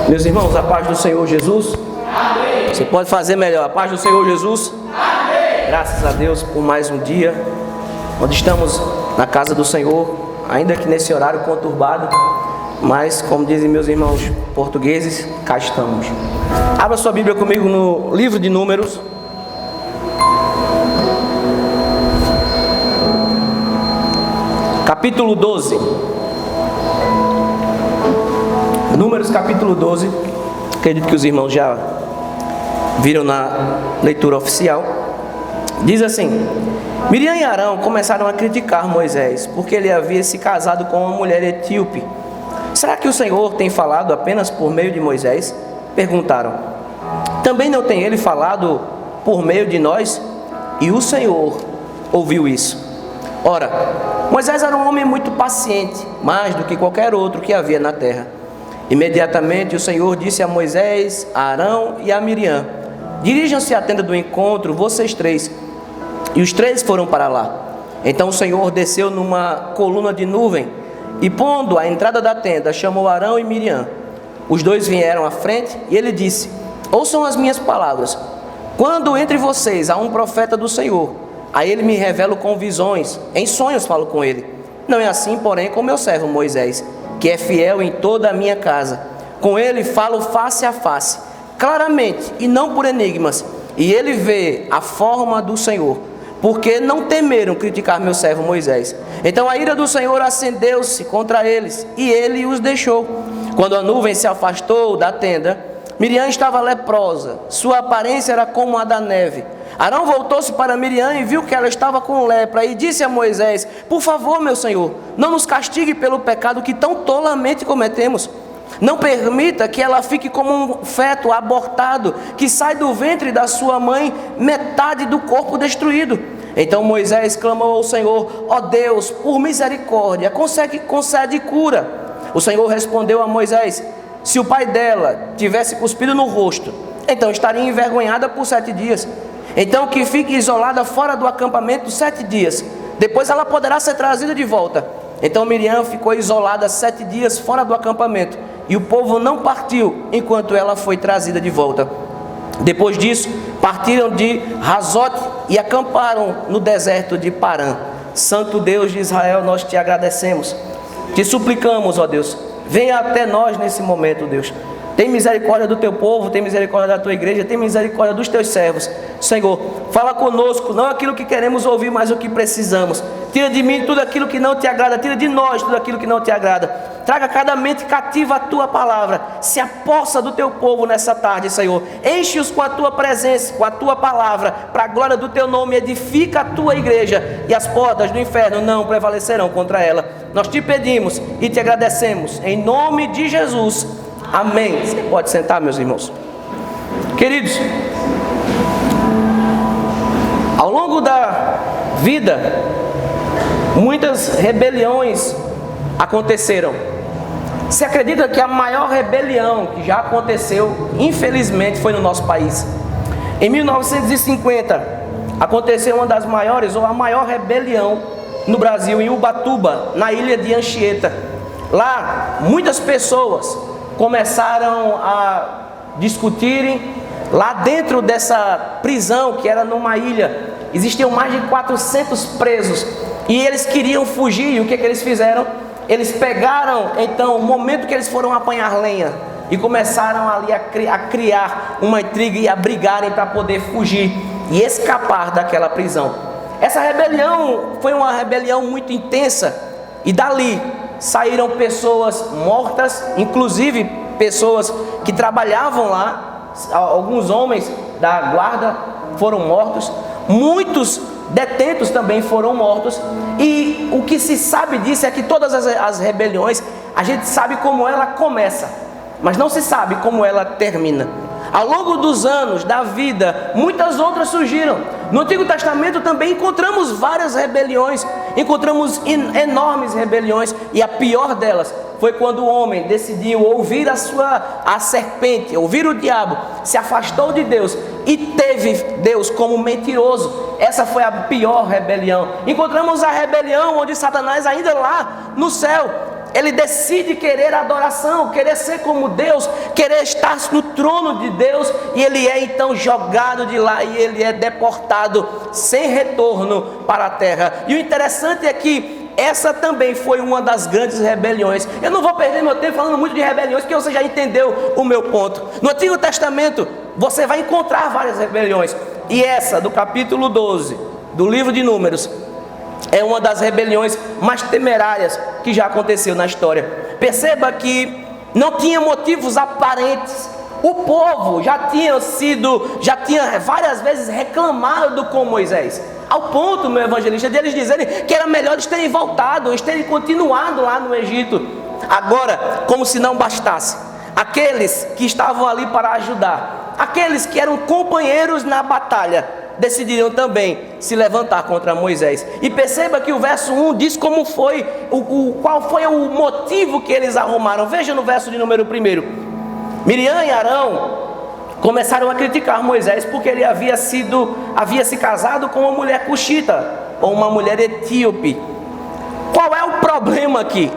Meus irmãos, a paz do Senhor Jesus. Amém. Você pode fazer melhor. A paz do Senhor Jesus. Amém. Graças a Deus por mais um dia, onde estamos na casa do Senhor, ainda que nesse horário conturbado, mas como dizem meus irmãos portugueses, cá estamos. Abra sua Bíblia comigo no livro de Números. Capítulo 12. Números capítulo 12. Acredito que os irmãos já viram na leitura oficial. Diz assim: Miriam e Arão começaram a criticar Moisés, porque ele havia se casado com uma mulher etíope. Será que o Senhor tem falado apenas por meio de Moisés? Perguntaram. Também não tem ele falado por meio de nós? E o Senhor ouviu isso. Ora, Moisés era um homem muito paciente, mais do que qualquer outro que havia na terra. Imediatamente o Senhor disse a Moisés, a Arão e a Miriam: dirijam-se à tenda do encontro, vocês três. E os três foram para lá. Então o Senhor desceu numa coluna de nuvem e, pondo à entrada da tenda, chamou Arão e Miriam. Os dois vieram à frente e ele disse: ouçam as minhas palavras. Quando entre vocês há um profeta do Senhor, a ele me revelo com visões, em sonhos falo com ele. Não é assim, porém, com meu servo Moisés, que é fiel em toda a minha casa. Com ele falo face a face, claramente e não por enigmas, e ele vê a forma do Senhor, porque não temeram criticar meu servo Moisés. Então a ira do Senhor acendeu-se contra eles, e ele os deixou. Quando a nuvem se afastou da tenda, Miriam estava leprosa, sua aparência era como a da neve. Arão voltou-se para Miriam e viu que ela estava com lepra e disse a Moisés: por favor, meu senhor, não nos castigue pelo pecado que tão tolamente cometemos. Não permita que ela fique como um feto abortado que sai do ventre da sua mãe, metade do corpo destruído. Então Moisés clamou ao Senhor: ó Deus, por misericórdia, concede cura. O Senhor respondeu a Moisés: se o pai dela tivesse cuspido no rosto, então estaria envergonhada por 7 dias. Então que fique isolada fora do acampamento 7 dias. Depois ela poderá ser trazida de volta. Então Miriam ficou isolada 7 dias fora do acampamento, e o povo não partiu enquanto ela foi trazida de volta. Depois disso, partiram de Razote e acamparam no deserto de Parã. Santo Deus de Israel, nós te agradecemos. Te suplicamos, ó Deus, venha até nós nesse momento, Deus. Tem misericórdia do teu povo, tem misericórdia da tua igreja, tem misericórdia dos teus servos. Senhor, fala conosco, não aquilo que queremos ouvir, mas o que precisamos. Tira de mim tudo aquilo que não te agrada, tira de nós tudo aquilo que não te agrada. Traga cada mente cativa a tua palavra. Se apossa do teu povo nessa tarde, Senhor. Enche-os com a tua presença, com a tua palavra, para a glória do teu nome. Edifica a tua igreja, e as portas do inferno não prevalecerão contra ela. Nós te pedimos e te agradecemos, em nome de Jesus. Amém. Você pode sentar, meus irmãos. Queridos, ao longo da vida, muitas rebeliões aconteceram. Se acredita que a maior rebelião que já aconteceu, infelizmente, foi no nosso país. Em 1950, aconteceu uma das maiores, ou a maior rebelião no Brasil, em Ubatuba, na ilha de Anchieta. Lá, muitas pessoas começaram a discutirem. Lá dentro dessa prisão, que era numa ilha, existiam mais de 400 presos, e eles queriam fugir. E o que eles fizeram? Eles pegaram, então, o momento que eles foram apanhar lenha, e começaram ali a criar uma intriga e a brigarem para poder fugir e escapar daquela prisão. Essa rebelião foi uma rebelião muito intensa, e dali saíram pessoas mortas, inclusive pessoas que trabalhavam lá. Alguns homens da guarda foram mortos, muitos detentos também foram mortos. E o que se sabe disso é que todas as rebeliões, a gente sabe como ela começa, mas não se sabe como ela termina. Ao longo dos anos da vida, muitas outras surgiram. No Antigo Testamento também encontramos várias rebeliões, encontramos enormes rebeliões, e a pior delas foi quando o homem decidiu ouvir a serpente, ouvir o diabo, se afastou de Deus e teve Deus como mentiroso. Essa foi a pior rebelião. Encontramos a rebelião onde Satanás, ainda lá no céu, ele decide querer adoração, querer ser como Deus, querer estar no trono de Deus, e ele é então jogado de lá e ele é deportado sem retorno para a terra. E o interessante é que essa também foi uma das grandes rebeliões. Eu não vou perder meu tempo falando muito de rebeliões, porque você já entendeu o meu ponto. No Antigo Testamento você vai encontrar várias rebeliões, e essa do capítulo 12 do livro de Números é uma das rebeliões mais temerárias que já aconteceu na história. Perceba que não tinha motivos aparentes. O povo já tinha várias vezes reclamado com Moisés, ao ponto, meu evangelista, de eles dizerem que era melhor eles terem voltado, eles terem continuado lá no Egito. Agora, como se não bastasse, aqueles que estavam ali para ajudar, aqueles que eram companheiros na batalha, decidiram também se levantar contra Moisés. E perceba que o verso 1 diz como foi, qual foi o motivo que eles arrumaram. Veja no verso de número 1. Miriam e Arão começaram a criticar Moisés porque ele havia se casado com uma mulher cuxita, ou uma mulher etíope. Qual é o problema aqui?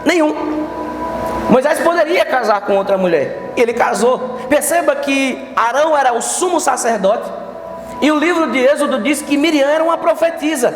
Nenhum. Moisés poderia casar com outra mulher, ele casou. Perceba que Arão era o sumo sacerdote, e o livro de Êxodo diz que Miriam era uma profetisa,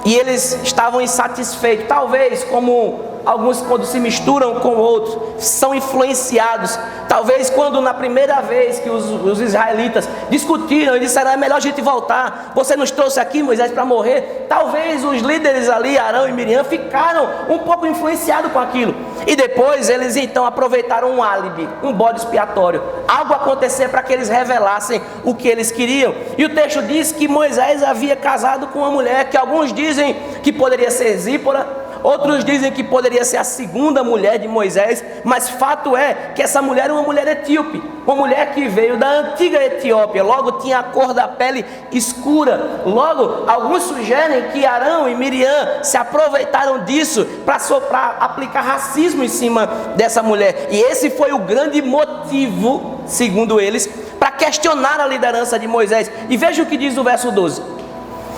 e eles estavam insatisfeitos. Talvez, como alguns, quando se misturam com outros, são influenciados. Talvez quando na primeira vez que os israelitas discutiram e disseram: é melhor a gente voltar, você nos trouxe aqui, Moisés, para morrer. Talvez os líderes ali, Arão e Miriam, ficaram um pouco influenciados com aquilo. E depois eles então aproveitaram um álibi, um bode expiatório, algo acontecer para que eles revelassem o que eles queriam. E o texto diz que Moisés havia casado com uma mulher que alguns dizem que poderia ser Zípora, outros dizem que poderia ser a segunda mulher de Moisés, mas fato é que essa mulher era uma mulher etíope, uma mulher que veio da antiga Etiópia, logo tinha a cor da pele escura. Logo, alguns sugerem que Arão e Miriam se aproveitaram disso para aplicar racismo em cima dessa mulher, e esse foi o grande motivo, segundo eles, para questionar a liderança de Moisés. E veja o que diz o verso 12: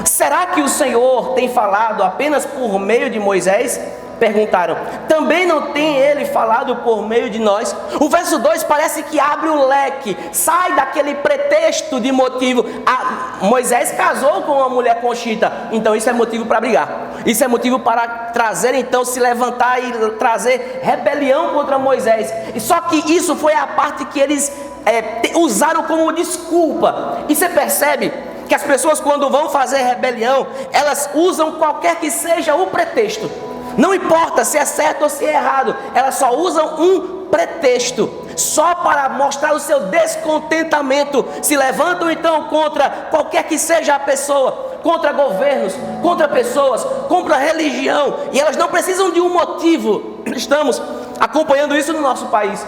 será que o Senhor tem falado apenas por meio de Moisés? Perguntaram. Também não tem ele falado por meio de nós? O verso 2 parece que abre o leque, sai daquele pretexto de motivo. Moisés casou com uma mulher cuxita, então isso é motivo para brigar. Isso é motivo para trazer, então, se levantar e trazer rebelião contra Moisés. E só que isso foi a parte que eles usaram como desculpa. E você percebe que as pessoas, quando vão fazer rebelião, elas usam qualquer que seja o pretexto. Não importa se é certo ou se é errado, elas só usam um pretexto, só para mostrar o seu descontentamento. Se levantam então contra qualquer que seja a pessoa, contra governos, contra pessoas, contra religião, e elas não precisam de um motivo. Estamos acompanhando isso no nosso país.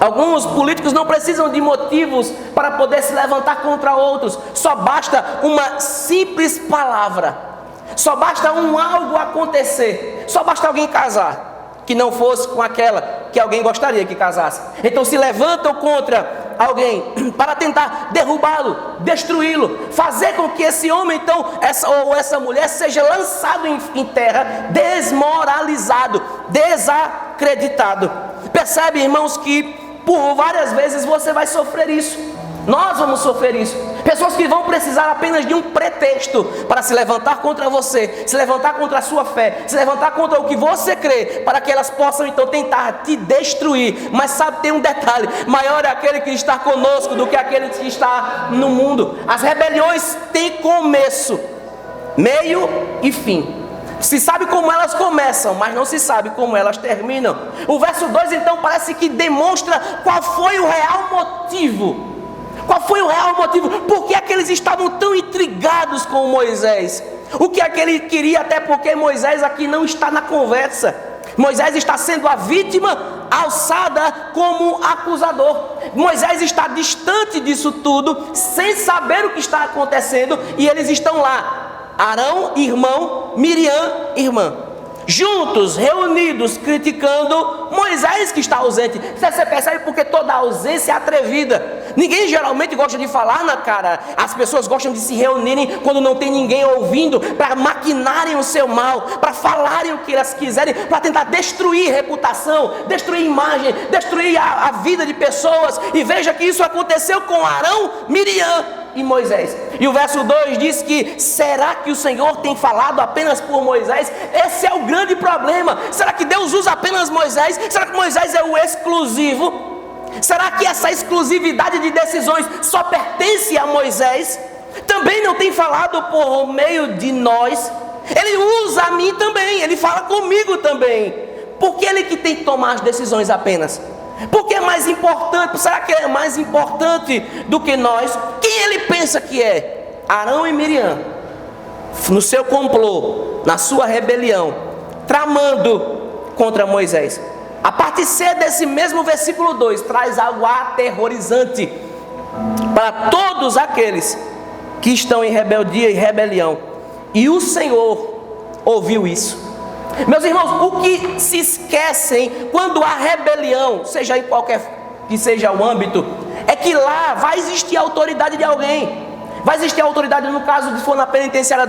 Alguns políticos não precisam de motivos para poder se levantar contra outros. Só basta uma simples palavra, só basta algo acontecer, só basta alguém casar que não fosse com aquela que alguém gostaria que casasse. Então se levantam contra alguém para tentar derrubá-lo, destruí-lo, fazer com que esse homem, então, essa mulher seja lançado em terra, desmoralizado, desacreditado. Percebe, irmãos, que por várias vezes você vai sofrer isso. Nós vamos sofrer isso. Pessoas que vão precisar apenas de um pretexto para se levantar contra você, se levantar contra a sua fé, se levantar contra o que você crê, para que elas possam então tentar te destruir. Mas sabe, tem um detalhe: maior é aquele que está conosco do que aquele que está no mundo. As rebeliões têm começo, meio e fim. Se sabe como elas começam, mas não se sabe como elas terminam. O verso 2 então parece que demonstra qual foi o real motivo. Qual foi o real motivo? Por que é que eles estavam tão intrigados com Moisés? O que é que ele queria? Até porque Moisés aqui não está na conversa. Moisés está sendo a vítima alçada como acusador. Moisés está distante disso tudo, sem saber o que está acontecendo, e eles estão lá. Arão, irmão, Miriam, irmã. juntos, reunidos, criticando Moisés que está ausente. Você percebe porque toda ausência é atrevida. Ninguém geralmente gosta de falar na cara. As pessoas gostam de se reunirem quando não tem ninguém ouvindo, para maquinarem o seu mal, para falarem o que elas quiserem, para tentar destruir reputação, destruir imagem, destruir a vida de pessoas. E veja que isso aconteceu com Arão, Miriam e Moisés. E o verso 2 diz que: será que o Senhor tem falado apenas por Moisés? Esse é o grande problema. Será que Deus usa apenas Moisés? Será que Moisés é o exclusivo? Será que essa exclusividade de decisões só pertence a Moisés? Também não tem falado por meio de nós? Ele usa a mim também, ele fala comigo também. Por que ele que tem que tomar as decisões apenas? Porque é mais importante. Será que é mais importante do que nós? Quem ele pensa que é? Arão e Miriam, no seu complô, na sua rebelião, tramando contra Moisés. A parte C desse mesmo versículo 2 traz algo aterrorizante para todos aqueles que estão em rebeldia e rebelião. E o Senhor ouviu isso. Meus irmãos, o que se esquecem quando há rebelião, seja em qualquer que seja o âmbito, é que lá vai existir a autoridade de alguém. Vai existir a autoridade, no caso, se for na penitenciária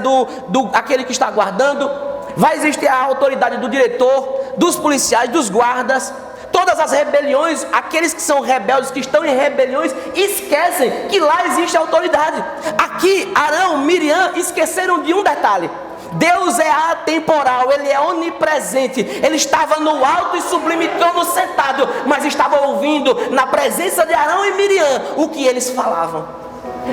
aquele que está guardando. Vai existir a autoridade do diretor, dos policiais, dos guardas. Todas as rebeliões, aqueles que são rebeldes, que estão em rebeliões, esquecem que lá existe autoridade. Aqui, Arão, Miriam esqueceram de um detalhe: Deus é atemporal, Ele é onipresente. Ele estava no alto e sublime trono sentado, mas estava ouvindo na presença de Arão e Miriam o que eles falavam.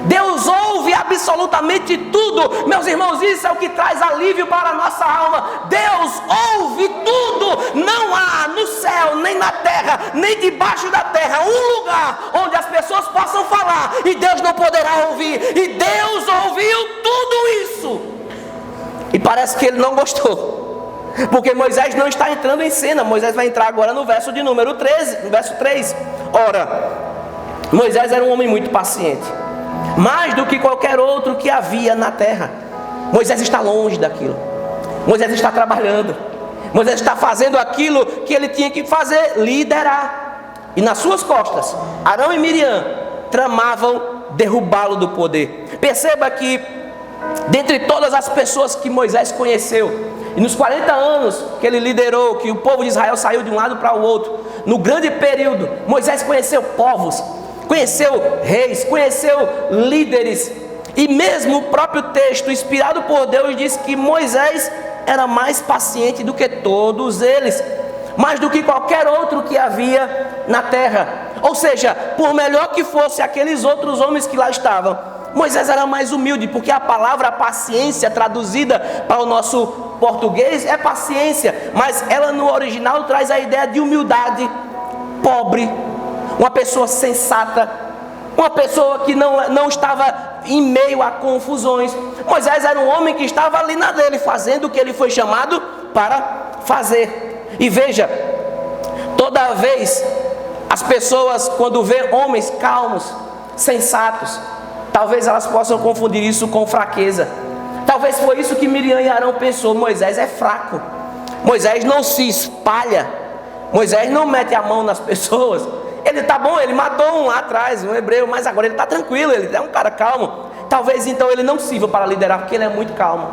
Deus ouve absolutamente tudo. Meus irmãos, isso é o que traz alívio para a nossa alma. Deus ouve tudo. Não há no céu, nem na terra, nem debaixo da terra um lugar onde as pessoas possam falar e Deus não poderá ouvir. E Deus ouviu tudo isso. E parece que ele não gostou, porque Moisés não está entrando em cena. Moisés vai entrar agora no verso de número 13, no verso 3. Ora, Moisés era um homem muito paciente, mais do que qualquer outro que havia na terra. Moisés está longe daquilo. Moisés está trabalhando. Moisés está fazendo aquilo que ele tinha que fazer, liderar. E nas suas costas, Arão e Miriam tramavam derrubá-lo do poder. Perceba que, dentre todas as pessoas que Moisés conheceu, e nos 40 anos que ele liderou, que o povo de Israel saiu de um lado para o outro, no grande período, Moisés conheceu povos, conheceu reis, conheceu líderes. E mesmo o próprio texto, inspirado por Deus, diz que Moisés era mais paciente do que todos eles, mais do que qualquer outro que havia na terra. Ou seja, por melhor que fosse aqueles outros homens que lá estavam, Moisés era mais humilde, porque a palavra paciência, traduzida para o nosso português, é paciência, mas ela no original traz a ideia de humildade, pobre, uma pessoa sensata, uma pessoa que não estava em meio a confusões. Moisés era um homem que estava ali na dele, fazendo o que ele foi chamado para fazer. E veja, toda vez as pessoas, quando vê homens calmos, sensatos, talvez elas possam confundir isso com fraqueza. Talvez foi isso que Miriam e Arão pensou: Moisés é fraco, Moisés não se espalha, Moisés não mete a mão nas pessoas. Ele tá bom, ele matou um lá atrás, um hebreu, mas agora ele está tranquilo, ele é um cara calmo. Talvez então ele não sirva para liderar, porque ele é muito calmo.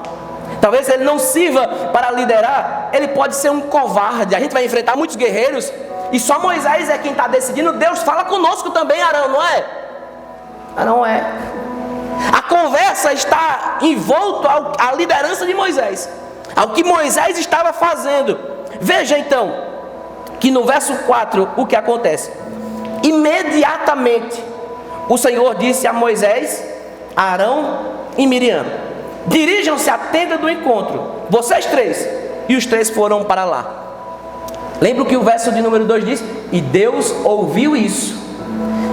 Talvez ele não sirva para liderar, ele pode ser um covarde. A gente vai enfrentar muitos guerreiros e só Moisés é quem está decidindo. Deus fala conosco também, Arão, não é? Não é. A conversa está envolto à liderança de Moisés, ao que Moisés estava fazendo. Veja então que no verso 4 o que acontece. Imediatamente o Senhor disse a Moisés, a Arão e Miriam: dirijam-se à tenda do encontro, vocês três. E os três foram para lá. Lembra o que o verso de número 2 diz? E Deus ouviu isso.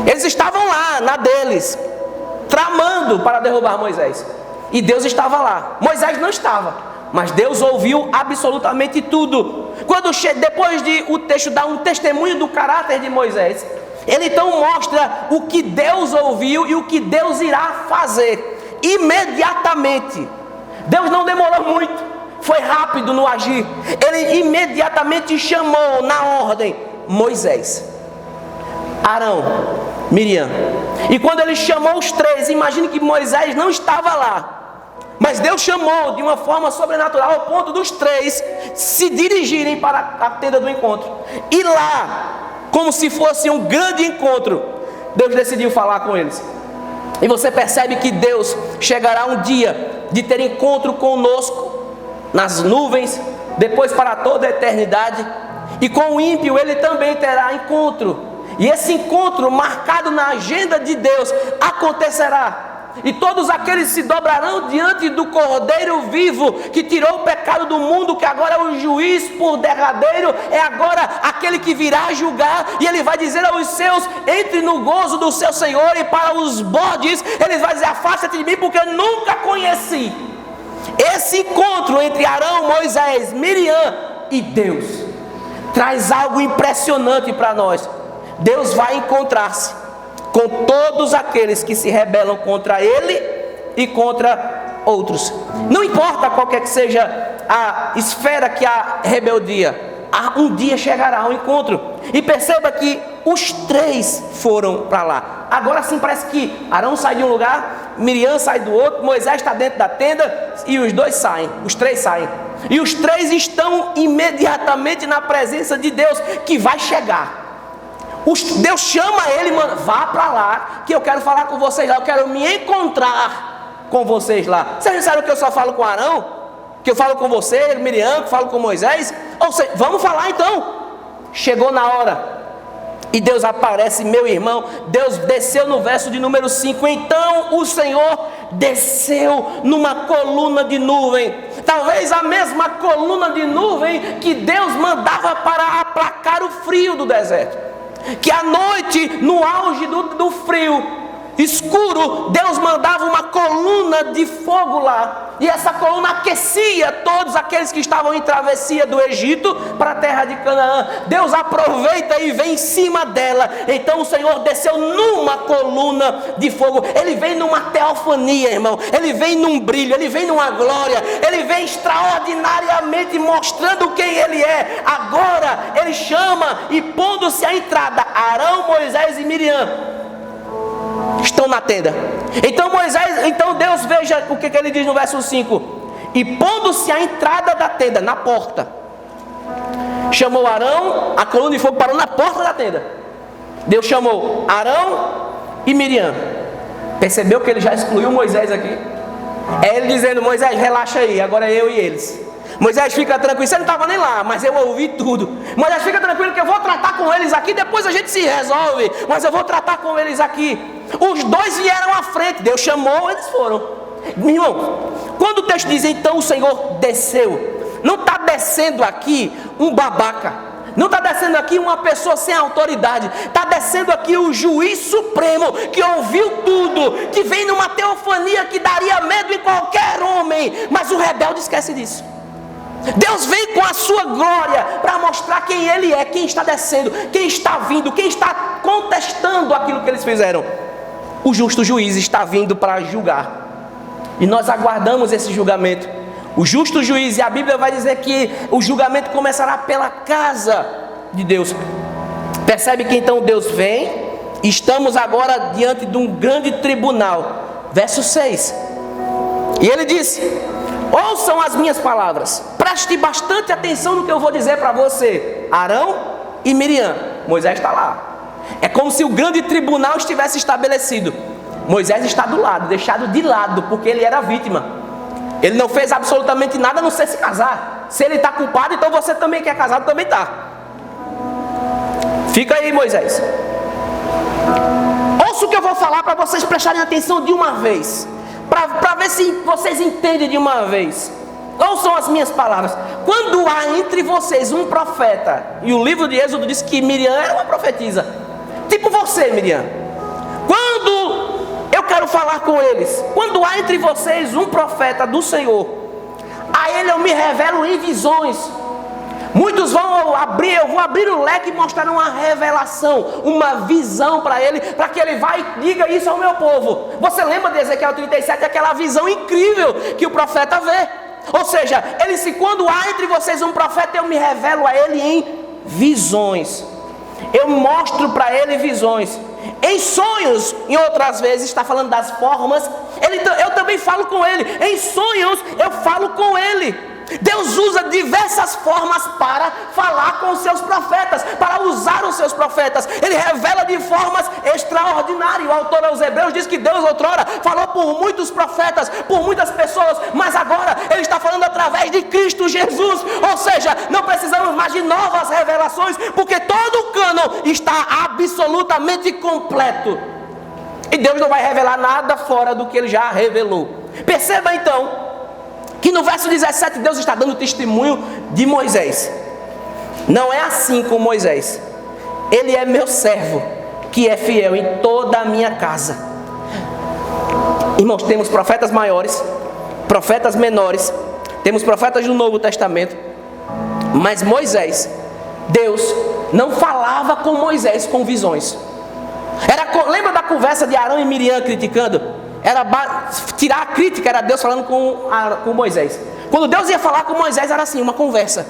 Eles estavam lá, na deles, tramando para derrubar Moisés. E Deus estava lá. Moisés não estava, mas Deus ouviu absolutamente tudo. Depois de o texto dar um testemunho do caráter de Moisés, ele então mostra o que Deus ouviu e o que Deus irá fazer. Imediatamente. Deus não demorou muito. foi rápido no agir. Ele imediatamente chamou na ordem Moisés, Arão, Miriam. E quando ele chamou os três, imagine que Moisés não estava lá, mas Deus chamou de uma forma sobrenatural ao ponto dos três se dirigirem para a tenda do encontro. E lá, como se fosse um grande encontro, Deus decidiu falar com eles. E você percebe que Deus chegará um dia de ter encontro conosco nas nuvens, depois para toda a eternidade. E com o ímpio ele também terá encontro. E esse encontro marcado na agenda de Deus acontecerá. E todos aqueles se dobrarão diante do Cordeiro vivo, que tirou o pecado do mundo, que agora é o juiz por derradeiro, é agora aquele que virá julgar. E ele vai dizer aos seus: entre no gozo do seu Senhor. E para os bodes, ele vai dizer: afasta-te de mim, porque eu nunca conheci. Esse encontro entre Arão, Moisés, Miriam e Deus traz algo impressionante para nós. Deus vai encontrar-se com todos aqueles que se rebelam contra ele e contra outros. Não importa qualquer que seja a esfera que a rebeldia, um dia chegará ao encontro. E perceba que os três foram para lá. Agora sim parece que Arão sai de um lugar, Miriam sai do outro, Moisés está dentro da tenda e os dois saem, os três saem. E os três estão imediatamente na presença de Deus, que vai chegar. Deus chama ele, mano, vá para lá, que eu quero falar com vocês lá, eu quero me encontrar com vocês lá. Vocês pensaram que eu só falo com Arão? Que eu falo com você, Miriam, que eu falo com Moisés? Ou seja, vamos falar então. Chegou na hora. E Deus aparece, meu irmão. Deus desceu no verso de número 5. Então o Senhor desceu numa coluna de nuvem. Talvez a mesma coluna de nuvem que Deus mandava para aplacar o frio do deserto. Que à noite, no auge do frio escuro, Deus mandava uma coluna de fogo lá. E essa coluna aquecia todos aqueles que estavam em travessia do Egito para a terra de Canaã. Deus aproveita e vem em cima dela. Então o Senhor desceu numa coluna de fogo. Ele vem numa teofania, irmão. Ele vem num brilho, ele vem numa glória. Ele vem extraordinariamente mostrando quem ele é. Agora ele chama e pondo-se à entrada, Arão, Moisés e Miriam estão na tenda. Então Deus, veja o que ele diz no verso 5. E pondo-se à entrada da tenda, na porta, chamou Arão, a coluna de fogo parou na porta da tenda. Deus chamou Arão e Miriam. Percebeu que ele já excluiu Moisés aqui? É ele dizendo: Moisés, relaxa aí, agora é eu e eles. Moisés, fica tranquilo, você não estava nem lá, mas eu ouvi tudo. Moisés, fica tranquilo que eu vou tratar com eles aqui, depois a gente se resolve, mas eu vou tratar com eles aqui. Os dois vieram à frente, Deus chamou, eles foram. Meu irmão, quando o texto diz então o Senhor desceu, não está descendo aqui um babaca, não está descendo aqui uma pessoa sem autoridade, está descendo aqui o juiz supremo, que ouviu tudo, que vem numa teofania que daria medo em qualquer homem, mas o rebelde esquece disso. Deus vem com a sua glória para mostrar quem ele é, quem está descendo, quem está vindo, quem está contestando aquilo que eles fizeram. O justo juiz está vindo para julgar. E nós aguardamos esse julgamento. O justo juiz, e a Bíblia vai dizer que o julgamento começará pela casa de Deus. Percebe que então Deus vem, e estamos agora diante de um grande tribunal. Verso 6. E ele disse: ouçam as minhas palavras, preste bastante atenção no que eu vou dizer para você, Arão e Miriam. Moisés está lá. É como se o grande tribunal estivesse estabelecido. Moisés está do lado, deixado de lado, porque ele era vítima. Ele não fez absolutamente nada a não ser se casar. Se ele está culpado, então você também que é casado também está. Fica aí, Moisés. Ouça o que eu vou falar para vocês prestarem atenção de uma vez, para ver se vocês entendem de uma vez. Ouçam as minhas palavras. Quando há entre vocês um profeta, e o livro de Êxodo diz que Miriam era uma profetisa, tipo você, Miriam. Quando eu quero falar com eles, quando há entre vocês um profeta do Senhor, a ele eu me revelo em visões. Muitos vão abrir, eu vou abrir o leque e mostrar uma revelação, uma visão para ele, para que ele vá e diga isso ao meu povo. Você lembra de Ezequiel 37, aquela visão incrível que o profeta vê? Ou seja, ele disse: quando há entre vocês um profeta, eu me revelo a ele em visões. Eu mostro para ele visões. Em sonhos, em outras vezes, está falando das formas. Eu também falo com ele. Em sonhos, eu falo com ele. Deus usa diversas formas para falar com os seus profetas, para usar os seus profetas. Ele revela de formas extraordinárias. O autor aos Hebreus diz que Deus outrora falou por muitos profetas, por muitas pessoas, mas agora Ele está falando através de Cristo Jesus. Ou seja, não precisamos mais de novas revelações, porque todo o cânon está absolutamente completo. E Deus não vai revelar nada fora do que Ele já revelou. Perceba então que no verso 17 Deus está dando testemunho de Moisés. Não é assim com Moisés. Ele é meu servo, que é fiel em toda a minha casa. Irmãos, temos profetas maiores, profetas menores, temos profetas do Novo Testamento, mas Moisés, Deus não falava com Moisés com visões. Lembra da conversa de Arão e Miriam criticando? Tirar a crítica, era Deus falando com Moisés. Quando Deus ia falar com Moisés, era assim, uma conversa.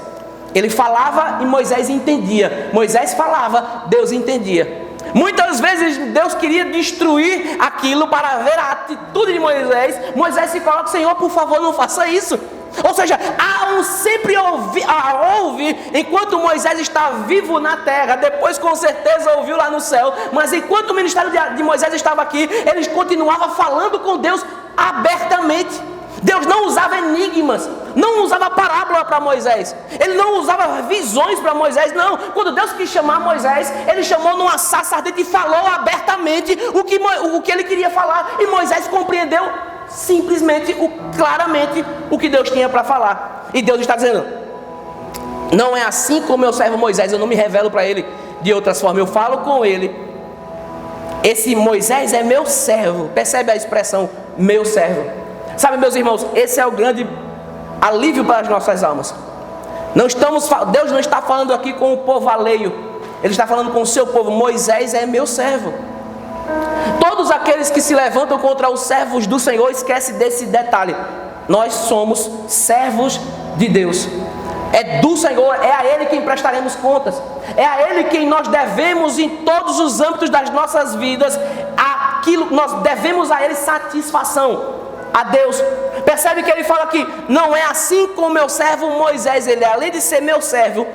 Ele falava e Moisés entendia. Moisés falava, Deus entendia. Muitas vezes Deus queria destruir aquilo para ver a atitude de Moisés. Moisés se coloca: Senhor, por favor, não faça isso. Ou seja, sempre ouve enquanto Moisés está vivo na terra. Depois com certeza ouviu lá no céu. Mas enquanto o ministério de Moisés estava aqui, ele continuava falando com Deus abertamente. Deus não usava enigmas, não usava parábola para Moisés. Ele não usava visões para Moisés, não. Quando Deus quis chamar Moisés, Ele chamou numa sarça ardente e falou abertamente o que Ele queria falar. E Moisés compreendeu simplesmente, claramente, o que Deus tinha para falar. E Deus está dizendo: não é assim com o meu servo Moisés. Eu não me revelo para ele de outras formas, eu falo com ele. Esse Moisés é meu servo. Percebe a expressão meu servo? Sabe, meus irmãos, esse é o grande alívio para as nossas almas. Deus não está falando aqui com o povo alheio, Ele está falando com o seu povo. Moisés é meu servo. Todos aqueles que se levantam contra os servos do Senhor esquecem desse detalhe: nós somos servos de Deus. É do Senhor, é a Ele quem prestaremos contas. É a Ele quem nós devemos em todos os âmbitos das nossas vidas. Nós devemos a Ele satisfação. A Deus. Percebe que Ele fala aqui: não é assim com o meu servo Moisés. Ele, além de ser meu servo,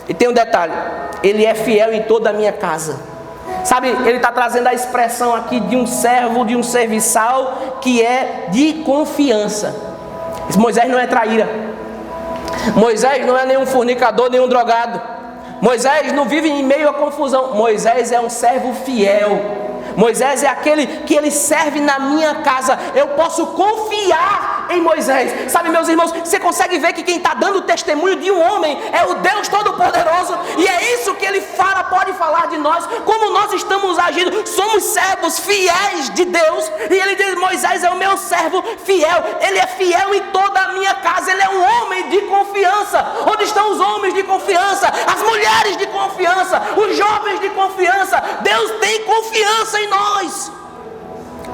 e tem um detalhe: ele é fiel em toda a minha casa. Sabe, Ele está trazendo a expressão aqui de um servo, de um serviçal que é de confiança. Moisés não é traíra. Moisés não é nenhum fornicador, nenhum drogado. Moisés não vive em meio à confusão. Moisés é um servo fiel. Moisés é aquele que Ele serve na minha casa. Eu posso confiar em Moisés. Sabe, meus irmãos, você consegue ver que quem está dando testemunho de um homem é o Deus Todo-Poderoso. E é isso que Ele pode falar de nós, como nós estamos agindo. Somos servos fiéis de Deus. E Ele diz: Moisés é o meu servo fiel. Ele é fiel em toda a minha casa. Ele é um homem de confiança. Onde estão os homens de confiança? As mulheres de confiança, os jovens de confiança. Deus tem confiança em nós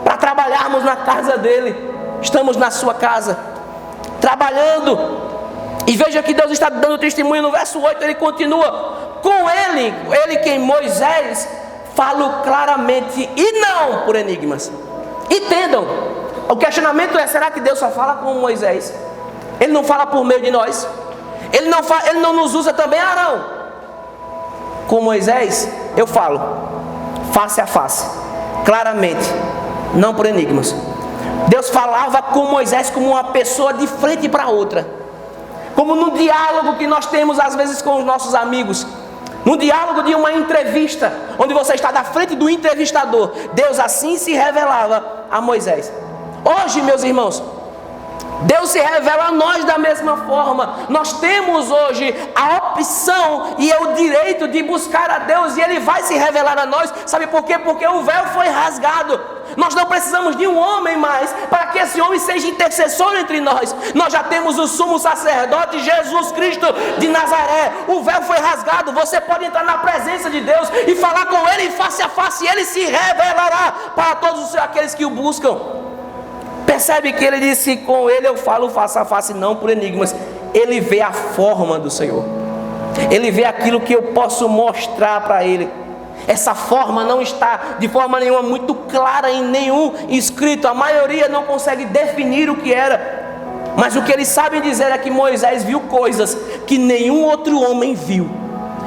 para trabalharmos na casa dele. Estamos na sua casa trabalhando. E veja que Deus está dando testemunho no verso 8. Ele continua: com ele quem Moisés falo claramente e não por enigmas. Entendam, o questionamento é: será que Deus só fala com Moisés? Ele não fala por meio de nós? Ele não nos usa também? Arão? Com Moisés eu falo face a face, claramente, não por enigmas. Deus falava com Moisés como uma pessoa de frente para outra, como no diálogo que nós temos às vezes com os nossos amigos, no diálogo de uma entrevista, onde você está da frente do entrevistador. Deus assim se revelava a Moisés. Hoje, meus irmãos, Deus se revela a nós da mesma forma. Nós temos hoje a opção e o direito de buscar a Deus, e Ele vai se revelar a nós. Sabe por quê? Porque o véu foi rasgado. Nós não precisamos de um homem mais para que esse homem seja intercessor entre nós. Nós já temos o sumo sacerdote Jesus Cristo de Nazaré. O véu foi rasgado. Você pode entrar na presença de Deus e falar com Ele face a face, e Ele se revelará para todos aqueles que o buscam. Percebe que ele disse: com ele eu falo face a face, não por enigmas. Ele vê a forma do Senhor. Ele vê aquilo que eu posso mostrar para ele. Essa forma não está de forma nenhuma muito clara em nenhum escrito. A maioria não consegue definir o que era. Mas o que eles sabem dizer é que Moisés viu coisas que nenhum outro homem viu.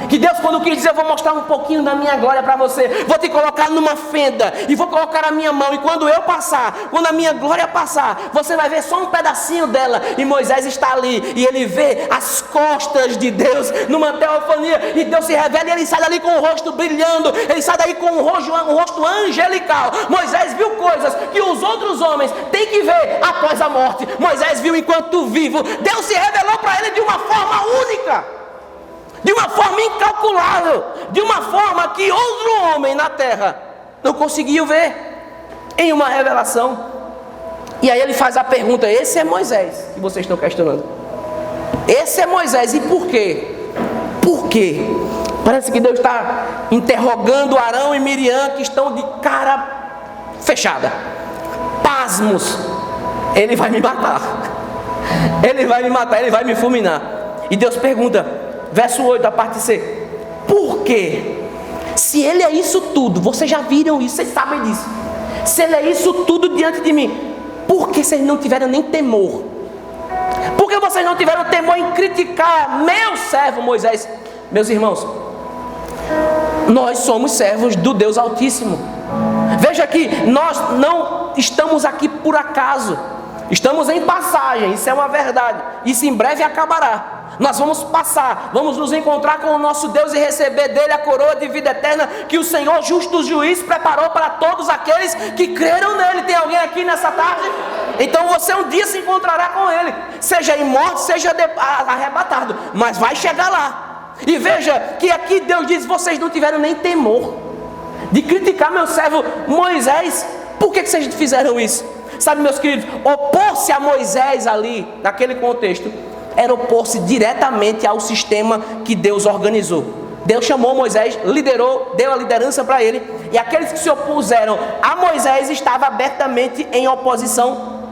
Que Deus, quando quis dizer: eu vou mostrar um pouquinho da minha glória para você, vou te colocar numa fenda e vou colocar a minha mão, e quando eu passar, quando a minha glória passar, você vai ver só um pedacinho dela. E Moisés está ali e ele vê as costas de Deus numa teofania, e Deus se revela e ele sai dali com o rosto brilhando, ele sai daí com um rosto angelical. Moisés viu coisas que os outros homens têm que ver após a morte. Moisés viu enquanto vivo. Deus se revelou para ele de uma forma única, de uma forma incalculável, de uma forma que outro homem na terra não conseguiu ver, em uma revelação. E aí ele faz a pergunta: esse é Moisés que vocês estão questionando? Esse é Moisés, e por quê? Por quê? Parece que Deus está interrogando Arão e Miriam, que estão de cara fechada, pasmos. Ele vai me matar, ele vai me matar, ele vai me fulminar. E Deus pergunta, verso 8, a parte C: por quê? Se ele é isso tudo, vocês já viram isso, vocês sabem disso. Se ele é isso tudo diante de mim, por que vocês não tiveram nem temor? Por que vocês não tiveram temor em criticar meu servo Moisés? Meus irmãos, nós somos servos do Deus Altíssimo. Veja que nós não estamos aqui por acaso. Estamos em passagem, isso é uma verdade. Isso em breve acabará. Nós vamos passar, vamos nos encontrar com o nosso Deus e receber dele a coroa de vida eterna que o Senhor, justo juiz, preparou para todos aqueles que creram nele. Tem alguém aqui nessa tarde? Então você um dia se encontrará com ele, seja em morte, seja arrebatado, mas vai chegar lá. E veja que aqui Deus diz: vocês não tiveram nem temor de criticar meu servo Moisés. Por que vocês fizeram isso? Sabe, meus queridos, opor-se a Moisés ali, naquele contexto, era opor-se diretamente ao sistema que Deus organizou. Deus chamou Moisés, liderou, deu a liderança para ele, e aqueles que se opuseram a Moisés estavam abertamente em oposição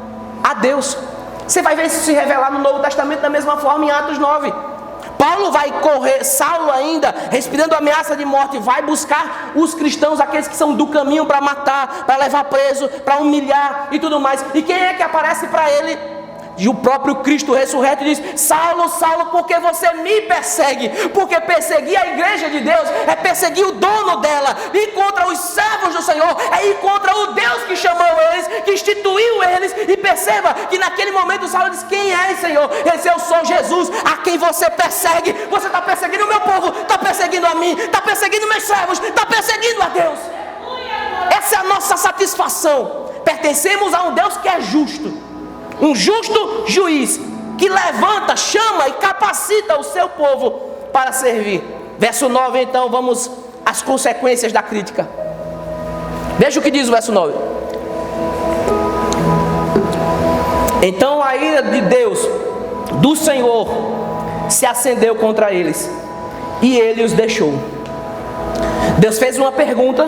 a Deus. Você vai ver isso se revelar no Novo Testamento da mesma forma em Atos 9. Paulo vai correr, Saulo ainda, respirando ameaça de morte, vai buscar os cristãos, aqueles que são do caminho, para matar, para levar preso, para humilhar e tudo mais. E quem é que aparece para ele? E o próprio Cristo ressurreto diz: Saulo, Saulo, por que você me persegue? Porque perseguir a igreja de Deus é perseguir o dono dela. Ir contra os servos do Senhor é ir contra o Deus que chamou eles, que instituiu eles. E perceba que naquele momento Saulo diz: quem é, Senhor? Ele diz: eu sou Jesus, a quem você persegue. Você está perseguindo o meu povo, está perseguindo a mim, está perseguindo meus servos, está perseguindo a Deus. Essa é a nossa satisfação. Pertencemos a um Deus que é justo, um justo juiz, que levanta, chama e capacita o seu povo para servir. Verso 9, então, vamos às consequências da crítica. Veja o que diz o verso 9. Então a ira de Deus, do Senhor, se acendeu contra eles, e ele os deixou. Deus fez uma pergunta,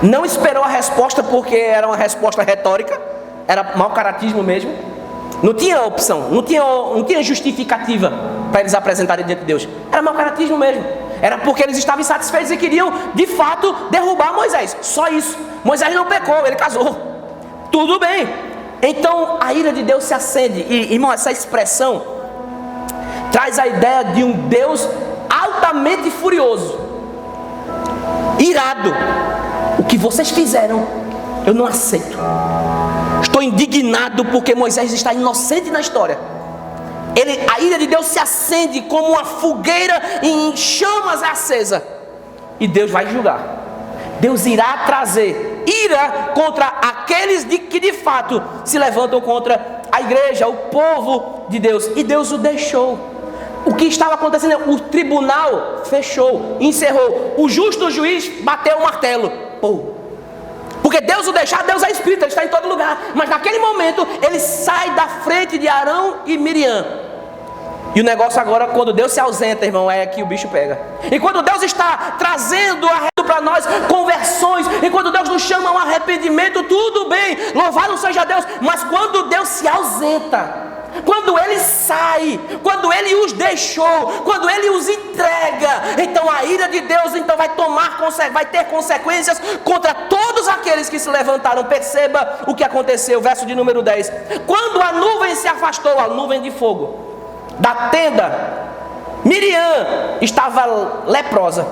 não esperou a resposta, porque era uma resposta retórica, era mau caratismo mesmo. Não tinha opção, não tinha justificativa para eles apresentarem diante de Deus. Era mau caratismo mesmo. Era porque eles estavam insatisfeitos e queriam, de fato, derrubar Moisés. Só isso. Moisés não pecou, ele casou. Tudo bem. Então a ira de Deus se acende. E, irmão, essa expressão traz a ideia de um Deus altamente furioso, irado. O que vocês fizeram, eu não aceito. Estou indignado porque Moisés está inocente na história. A ira de Deus se acende como uma fogueira em chamas acesa. E Deus vai julgar. Deus irá trazer ira contra aqueles que de fato se levantam contra a igreja, o povo de Deus. E Deus o deixou. O que estava acontecendo? O tribunal fechou, encerrou. O justo juiz bateu o martelo. Porque Deus o deixar, Deus é espírito, ele está em todo lugar. Mas naquele momento, ele sai da frente de Arão e Miriam. E o negócio agora, quando Deus se ausenta, irmão, é que o bicho pega. E quando Deus está trazendo para nós conversões, e quando Deus nos chama ao arrependimento, tudo bem, louvado seja Deus. Mas quando Deus se ausenta, quando Ele sai, quando Ele os deixou, quando Ele os entrega, então a ira de Deus então vai ter consequências contra todos aqueles que se levantaram. Perceba o que aconteceu, verso de número 10. Quando a nuvem se afastou, a nuvem de fogo, da tenda, Miriam estava leprosa.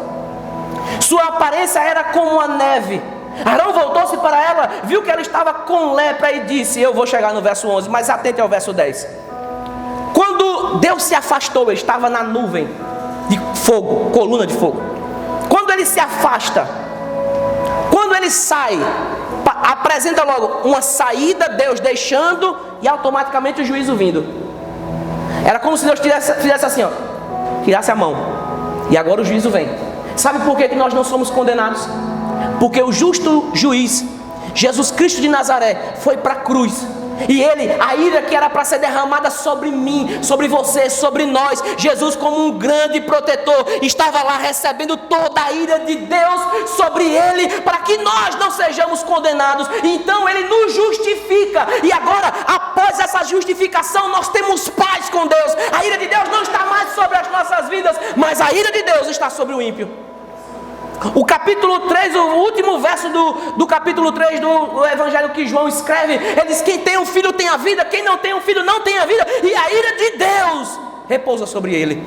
Sua aparência era como a neve. Arão voltou-se para ela, viu que ela estava com lepra e disse, eu vou chegar no verso 11, mas atente ao verso 10. Quando Deus se afastou, ele estava na nuvem de fogo, coluna de fogo. Quando ele se afasta, quando ele sai, apresenta logo uma saída, Deus deixando e automaticamente o juízo vindo. Era como se Deus fizesse assim, ó, tirasse a mão, e agora o juízo vem. Sabe por que nós não somos condenados? Porque o justo juiz, Jesus Cristo de Nazaré, foi para a cruz. E ele, a ira que era para ser derramada sobre mim, sobre você, sobre nós, Jesus como um grande protetor, estava lá recebendo toda a ira de Deus sobre ele, para que nós não sejamos condenados. Então ele nos justifica. E agora, após essa justificação, nós temos paz com Deus. A ira de Deus não está mais sobre as nossas vidas, mas a ira de Deus está sobre o ímpio. O capítulo 3, o último verso do capítulo 3 do evangelho que João escreve, ele diz, quem tem um filho tem a vida, quem não tem um filho não tem a vida, e a ira de Deus repousa sobre ele.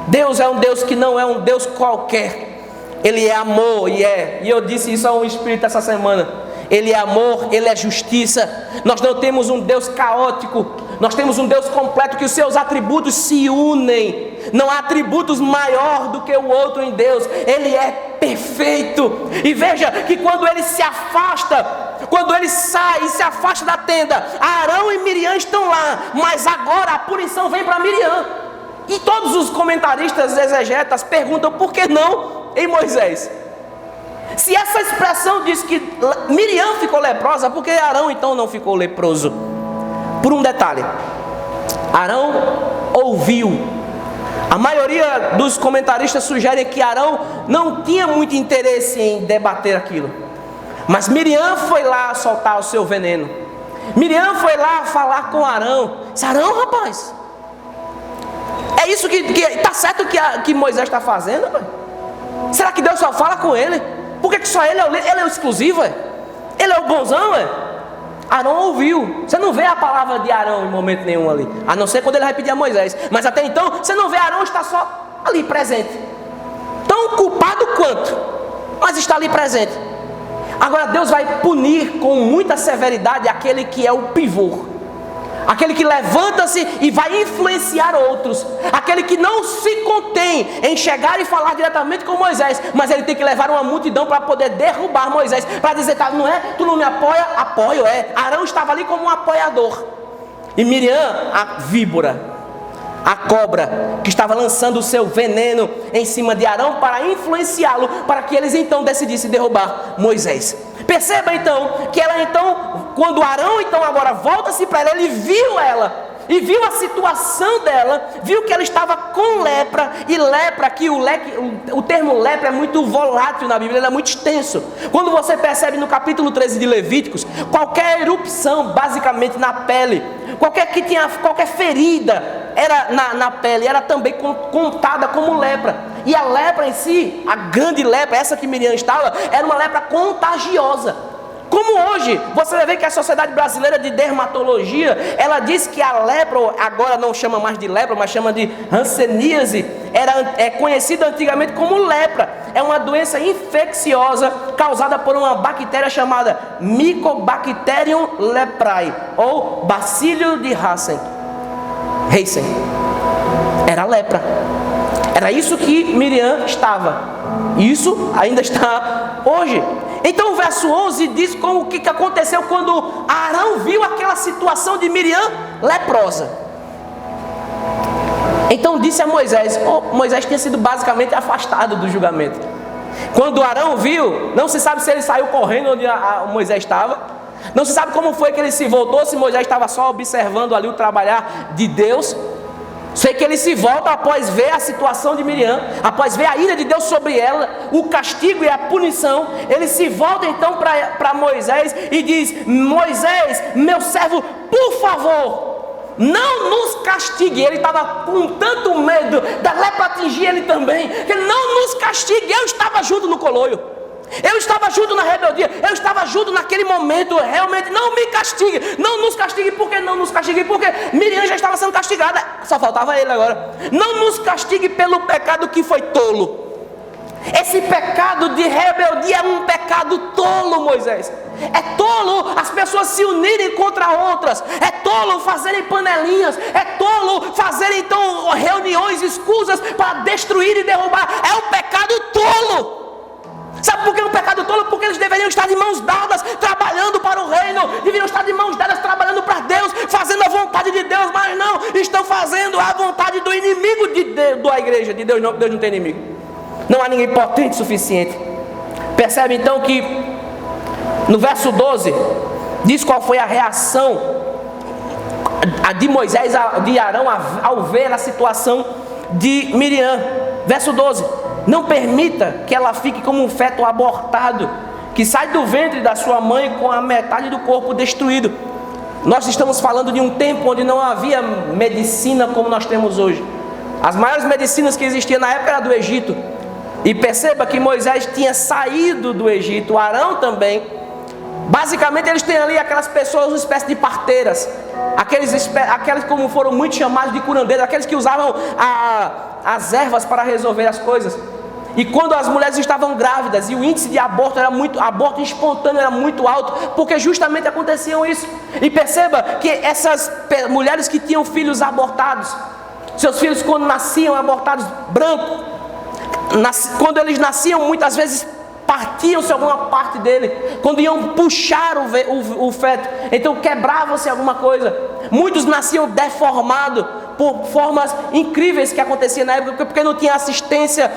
Deus é um Deus que não é um Deus qualquer, Ele é amor, e eu disse isso a um espírito essa semana, Ele é amor, Ele é justiça. Nós não temos um Deus caótico, nós temos um Deus completo, que os seus atributos se unem. Não há atributos maior do que o outro em Deus. Ele é perfeito. E veja que quando ele se afasta, quando ele sai e se afasta da tenda, Arão e Miriam estão lá, mas agora a punição vem para Miriam. E todos os comentaristas exegetas perguntam, por que não em Moisés? Se essa expressão diz que Miriam ficou leprosa, por que Arão então não ficou leproso? Por um detalhe, Arão ouviu. A maioria dos comentaristas sugerem que Arão não tinha muito interesse em debater aquilo, mas Miriam foi lá soltar o seu veneno. Miriam foi lá falar com Arão. Disse, Arão, rapaz, é isso que está certo que Moisés está fazendo? Pai? Será que Deus só fala com ele? Por que só ele é o exclusivo? Ele é o bonzão? Arão ouviu. Você não vê a palavra de Arão em momento nenhum ali, a não ser quando ele vai pedir a Moisés. Mas até então você não vê Arão estar só ali presente, tão culpado quanto, mas está ali presente. Agora Deus vai punir com muita severidade aquele que é o pivô, aquele que levanta-se e vai influenciar outros, aquele que não se contém em chegar e falar diretamente com Moisés, mas ele tem que levar uma multidão para poder derrubar Moisés, para dizer, tá, não é? Tu não me apoia? Apoio, é. Arão estava ali como um apoiador, e Miriam, a víbora, a cobra, que estava lançando o seu veneno em cima de Arão para influenciá-lo, para que eles então decidissem derrubar Moisés. Perceba então que ela então, quando Arão então agora volta-se para ela, ele viu ela e viu a situação dela, viu que ela estava com lepra. E lepra aqui, o termo lepra é muito volátil na Bíblia, ele é muito extenso. Quando você percebe no capítulo 13 de Levíticos, qualquer erupção basicamente na pele, qualquer ferida era na pele, era também contada como lepra. E a lepra em si, a grande lepra, essa que Miriam estava, era uma lepra contagiosa. Como hoje, você vai ver que a Sociedade Brasileira de Dermatologia, ela diz que a lepra, agora não chama mais de lepra, mas chama de hanseníase, é conhecida antigamente como lepra. É uma doença infecciosa causada por uma bactéria chamada Mycobacterium leprae, ou bacílio de Hansen. Era lepra. Era isso que Miriam estava. Isso ainda está hoje. Então o verso 11 diz o que aconteceu quando Arão viu aquela situação de Miriam leprosa. Então disse a Moisés, Moisés tinha sido basicamente afastado do julgamento. Quando Arão viu, não se sabe se ele saiu correndo onde Moisés estava, não se sabe como foi que ele se voltou, se Moisés estava só observando ali o trabalhar de Deus. Sei que ele se volta após ver a situação de Miriam, após ver a ira de Deus sobre ela, o castigo e a punição. Ele se volta então para Moisés e diz: Moisés, meu servo, por favor, não nos castigue. Ele estava com tanto medo da lepra atingir ele também, que ele não nos castigue. Eu estava junto no coloio, eu estava junto na rebeldia, eu estava junto naquele momento. Realmente não me castigue, não nos castigue. Por que não nos castigue? Porque Miriam já estava sendo castigada, só faltava ele agora. Não nos castigue pelo pecado que foi tolo. Esse pecado de rebeldia é um pecado tolo, Moisés. É tolo as pessoas se unirem contra outras. É tolo fazerem panelinhas. É tolo fazerem então reuniões escusas para destruir e derrubar. É um pecado tolo. Sabe por que é um pecado tolo? Porque eles deveriam estar de mãos dadas, trabalhando para o reino. Deveriam estar de mãos dadas, trabalhando para Deus, fazendo a vontade de Deus. Mas não, estão fazendo a vontade do inimigo da igreja. De Deus não tem inimigo. Não há ninguém potente o suficiente. Percebe então que no verso 12 diz qual foi a reação de Moisés, de Arão, ao ver a situação de Miriam. Verso 12: não permita que ela fique como um feto abortado, que sai do ventre da sua mãe com a metade do corpo destruído. Nós estamos falando de um tempo onde não havia medicina como nós temos hoje. As maiores medicinas que existiam na época eram do Egito. E perceba que Moisés tinha saído do Egito, Arão também. Basicamente eles têm ali aquelas pessoas, uma espécie de parteiras, aqueles como foram muito chamados de curandeiros, aqueles que usavam as ervas para resolver as coisas. E quando as mulheres estavam grávidas e o índice de aborto aborto espontâneo era muito alto, porque justamente aconteciam isso. E perceba que essas mulheres que tinham filhos abortados, seus filhos quando nasciam abortados brancos, quando eles nasciam muitas vezes partiam-se alguma parte dele, quando iam puxar o feto, então quebrava-se alguma coisa. Muitos nasciam deformados por formas incríveis que aconteciam na época, porque não tinha assistência